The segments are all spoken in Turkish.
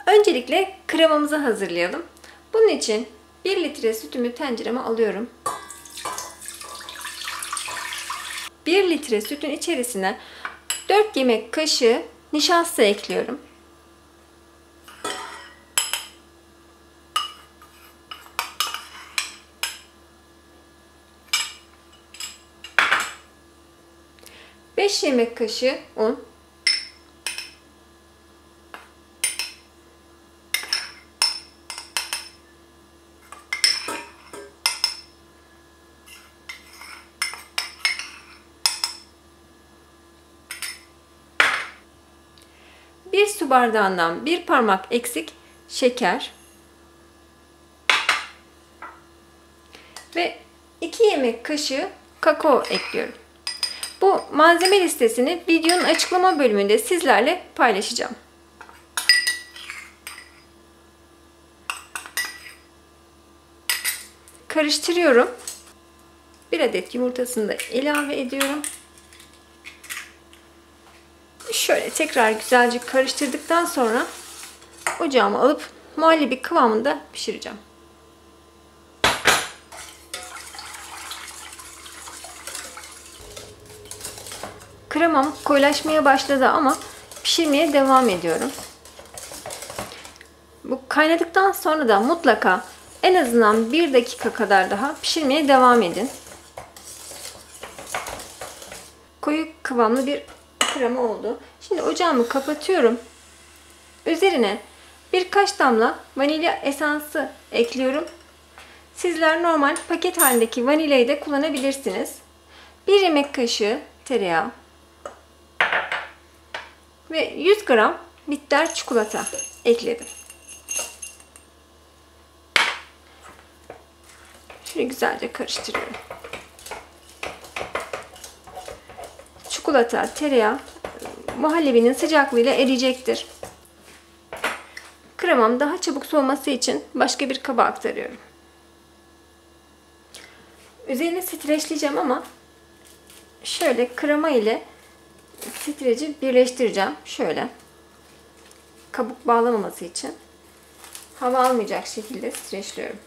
Öncelikle kremamızı hazırlayalım. Bunun için 1 litre sütümü tencereme alıyorum. 1 litre sütün içerisine 4 yemek kaşığı nişasta ekliyorum. Beş yemek kaşığı un. 1 su bardağından 1 parmak eksik şeker ve 2 yemek kaşığı kakao ekliyorum. Bu malzeme listesini videonun açıklama bölümünde sizlerle paylaşacağım. Karıştırıyorum. 1 adet yumurtasını da ilave ediyorum. Şöyle tekrar güzelce karıştırdıktan sonra ocağıma alıp muhallebi kıvamında pişireceğim. Kremam koyulaşmaya başladı ama pişirmeye devam ediyorum. Bu kaynadıktan sonra da mutlaka en azından 1 dakika kadar daha pişirmeye devam edin. Koyu kıvamlı bir krema oldu. Şimdi ocağımı kapatıyorum. Üzerine birkaç damla vanilya esansı ekliyorum. Sizler normal paket halindeki vanilyayı da kullanabilirsiniz. 1 yemek kaşığı tereyağı ve 100 gram bitter çikolata ekledim. Şöyle güzelce karıştırıyorum. Çikolata, tereyağı muhallebinin sıcaklığıyla eriyecektir. Kremam daha çabuk soğuması için başka bir kaba aktarıyorum. Üzerine streçleyeceğim ama şöyle krema ile streci birleştireceğim. Şöyle kabuk bağlamaması için hava almayacak şekilde streçliyorum.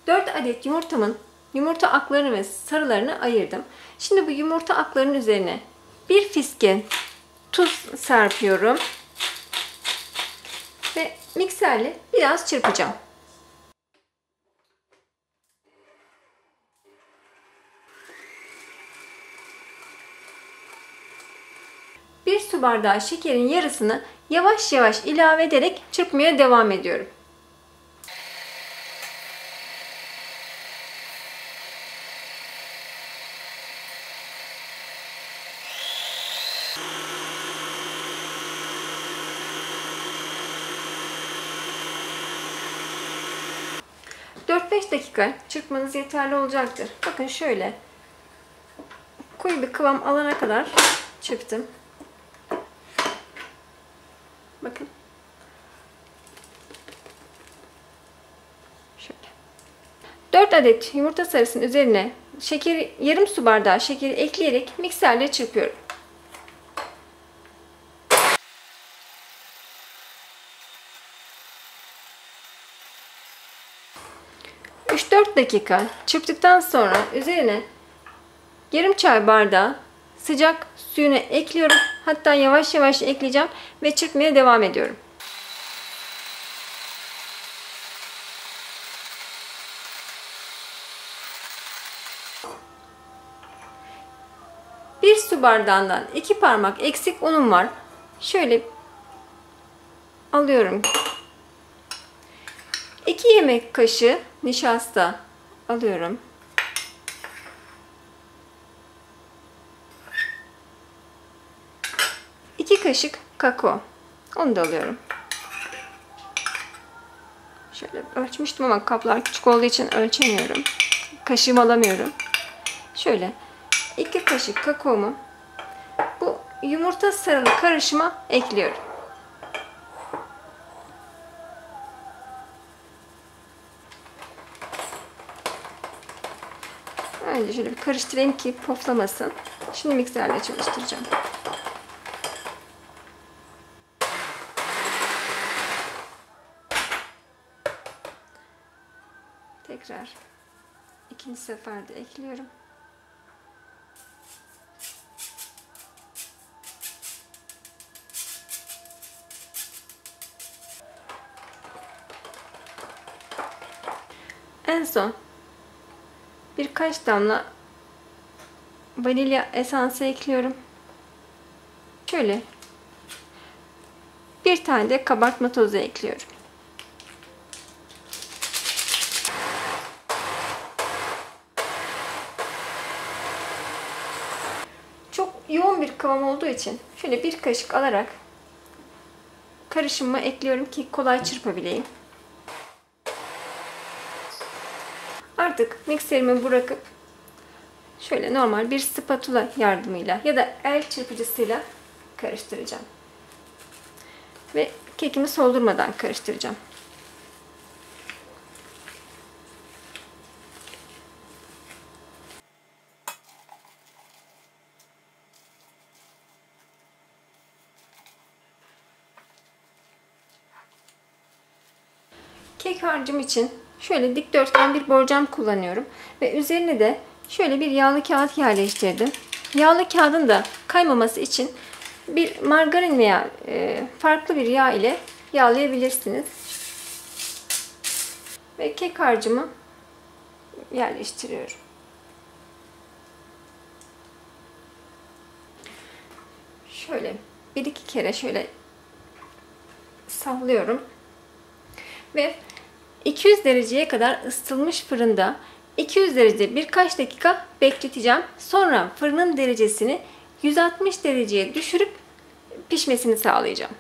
Dört adet yumurtamın yumurta aklarını ve sarılarını ayırdım. Şimdi bu yumurta aklarının üzerine bir fiske tuz serpiyorum ve mikserle biraz çırpacağım. Bir su bardağı şekerin yarısını yavaş yavaş ilave ederek çırpmaya devam ediyorum. ...4-5 dakika çırpmanız yeterli olacaktır. Bakın şöyle koyu bir kıvam alana kadar çırptım. Bakın. Şöyle. 4 adet yumurta sarısının üzerine şekeri, yarım su bardağı şekeri ekleyerek mikserle çırpıyorum. 3-4 dakika çırptıktan sonra üzerine yarım çay bardağı sıcak suyunu ekliyorum. Hatta yavaş yavaş ekleyeceğim ve çırpmaya devam ediyorum. Bir su bardağından 2 parmak eksik unum var. Şöyle alıyorum. 2 yemek kaşığı nişasta alıyorum. 2 kaşık kakao. Onu da alıyorum. Şöyle ölçmüştüm ama kaplar küçük olduğu için ölçemiyorum. Kaşığımı alamıyorum. Şöyle 2 kaşık kakaomu bu yumurta sarılı karışıma ekliyorum. Önce şöyle bir karıştırayım ki poflamasın. Şimdi mikserle çalıştıracağım. Tekrar ikinci seferde ekliyorum. En son birkaç damla vanilya esansı ekliyorum. Şöyle bir tane de kabartma tozu ekliyorum. Çok yoğun bir kıvam olduğu için şöyle bir kaşık alarak karışımımı ekliyorum ki kolay çırpabileyim. Artık mikserimi bırakıp şöyle normal bir spatula yardımıyla ya da el çırpıcısıyla karıştıracağım. Ve kekimi soldurmadan karıştıracağım. Kek harcım için şöyle dikdörtgen bir borcam kullanıyorum. Ve üzerine de şöyle bir yağlı kağıt yerleştirdim. Yağlı kağıdın da kaymaması için bir margarin veya farklı bir yağ ile yağlayabilirsiniz. Ve kek harcımı yerleştiriyorum. Şöyle bir iki kere şöyle sallıyorum. Ve 200 dereceye kadar ısıtılmış fırında 200 derecede birkaç dakika bekleteceğim. Sonra fırının derecesini 160 dereceye düşürüp pişmesini sağlayacağım.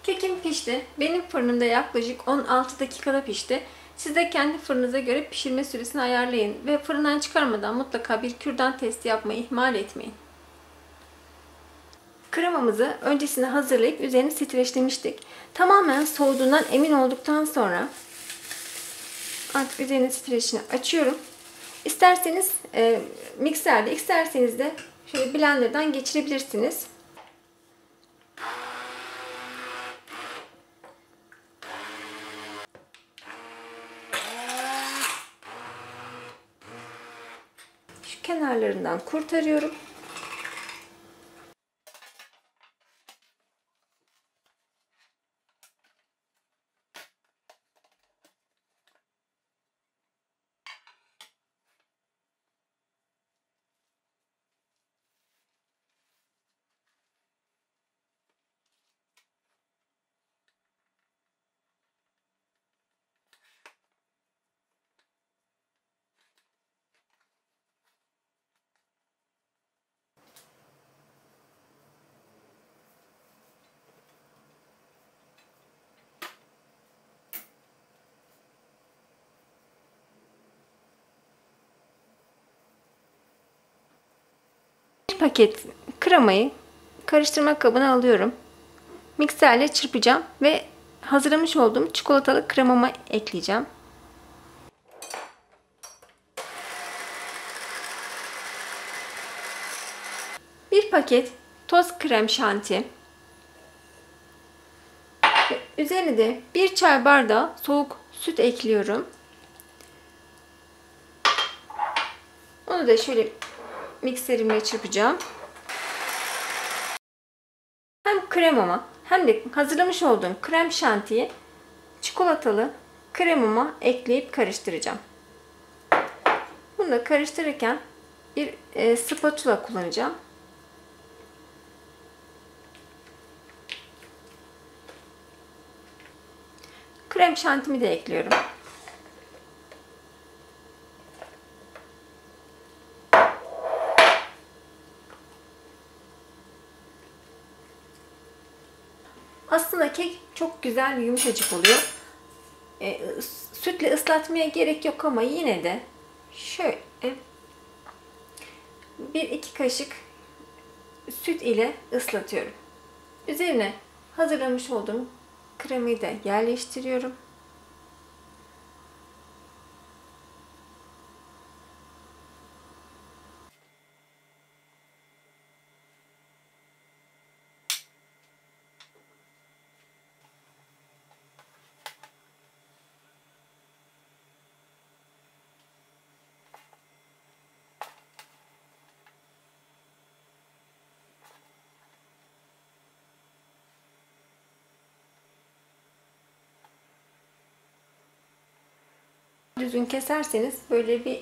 Kekim pişti. Benim fırınımda yaklaşık 16 dakikada pişti. Siz de kendi fırınıza göre pişirme süresini ayarlayın ve fırından çıkarmadan mutlaka bir kürdan testi yapmayı ihmal etmeyin. Kremamızı öncesinde hazırlayıp üzerini streçlemiştik. Tamamen soğuduğundan emin olduktan sonra artık üzerinin streçini açıyorum. İsterseniz mikserde, isterseniz de şöyle blenderdan geçirebilirsiniz. Şu kenarlarından kurtarıyorum. Bir paket kremayı karıştırma kabına alıyorum. Mikserle çırpacağım ve hazırlamış olduğum çikolatalı kremamı ekleyeceğim. Bir paket toz krem şanti. Üzerine de bir çay bardağı soğuk süt ekliyorum. Onu da şöyle mikserimle çırpacağım. Hem kremama hem de hazırlamış olduğum krem şantiyi çikolatalı kremama ekleyip karıştıracağım. Bunu da karıştırırken bir spatula kullanacağım. Krem şantimi de ekliyorum. Aslında kek çok güzel ve yumuşacık oluyor. Sütle ıslatmaya gerek yok ama yine de şöyle 1-2 kaşık süt ile ıslatıyorum. Üzerine hazırlamış olduğum kremayı da yerleştiriyorum. Düzgün keserseniz böyle bir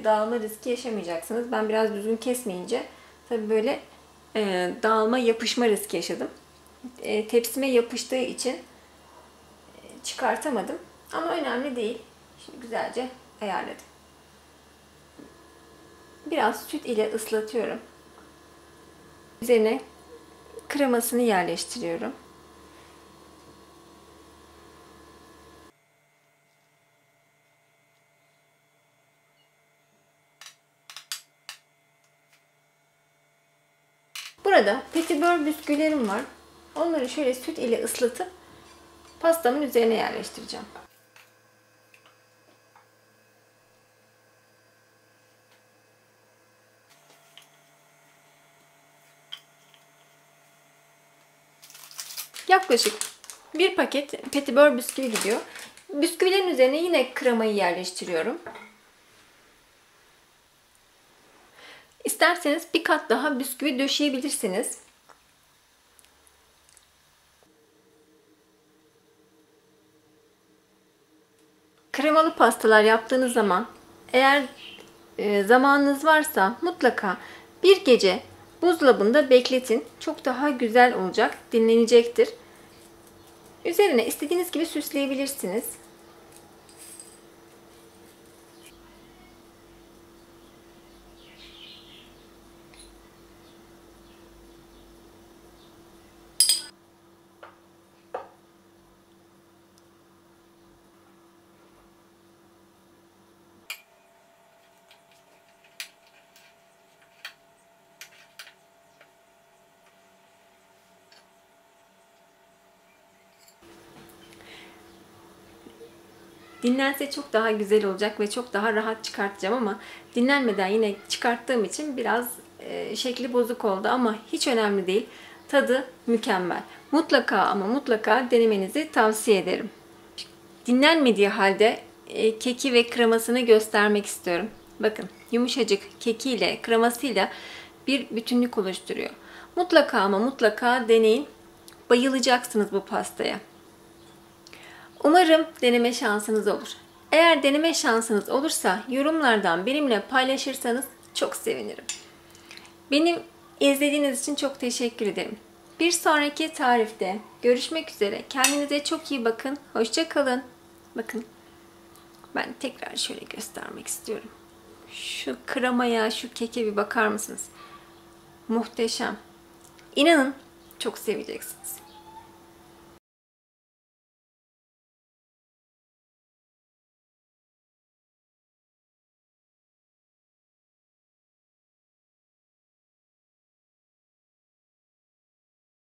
dağılma riski yaşamayacaksınız. Ben biraz düzgün kesmeyince tabii böyle dağılma, yapışma riski yaşadım. Tepsime yapıştığı için çıkartamadım. Ama önemli değil. Şimdi güzelce ayarladım. Biraz süt ile ıslatıyorum. Üzerine kremasını yerleştiriyorum. Burada petibör bisküvilerim var. Onları şöyle süt ile ıslatıp pastamın üzerine yerleştireceğim. Yaklaşık bir paket petibör bisküvi gidiyor. Bisküvilerin üzerine yine kremayı yerleştiriyorum. İsterseniz bir kat daha bisküvi döşeyebilirsiniz. Kremalı pastalar yaptığınız zaman eğer zamanınız varsa mutlaka bir gece buzdolabında bekletin. Çok daha güzel olacak, dinlenecektir. Üzerine istediğiniz gibi süsleyebilirsiniz. Dinlense çok daha güzel olacak ve çok daha rahat çıkartacağım ama dinlenmeden yine çıkarttığım için biraz şekli bozuk oldu ama hiç önemli değil. Tadı mükemmel. Mutlaka ama mutlaka denemenizi tavsiye ederim. Dinlenmediği halde keki ve kremasını göstermek istiyorum. Bakın yumuşacık kekiyle kremasıyla bir bütünlük oluşturuyor. Mutlaka ama mutlaka deneyin. Bayılacaksınız bu pastaya. Umarım deneme şansınız olur. Eğer deneme şansınız olursa yorumlardan benimle paylaşırsanız çok sevinirim. Beni izlediğiniz için çok teşekkür ederim. Bir sonraki tarifte görüşmek üzere. Kendinize çok iyi bakın. Hoşça kalın. Bakın ben tekrar şöyle göstermek istiyorum. Şu kremaya, şu keke bir bakar mısınız? Muhteşem. İnanın çok seveceksiniz.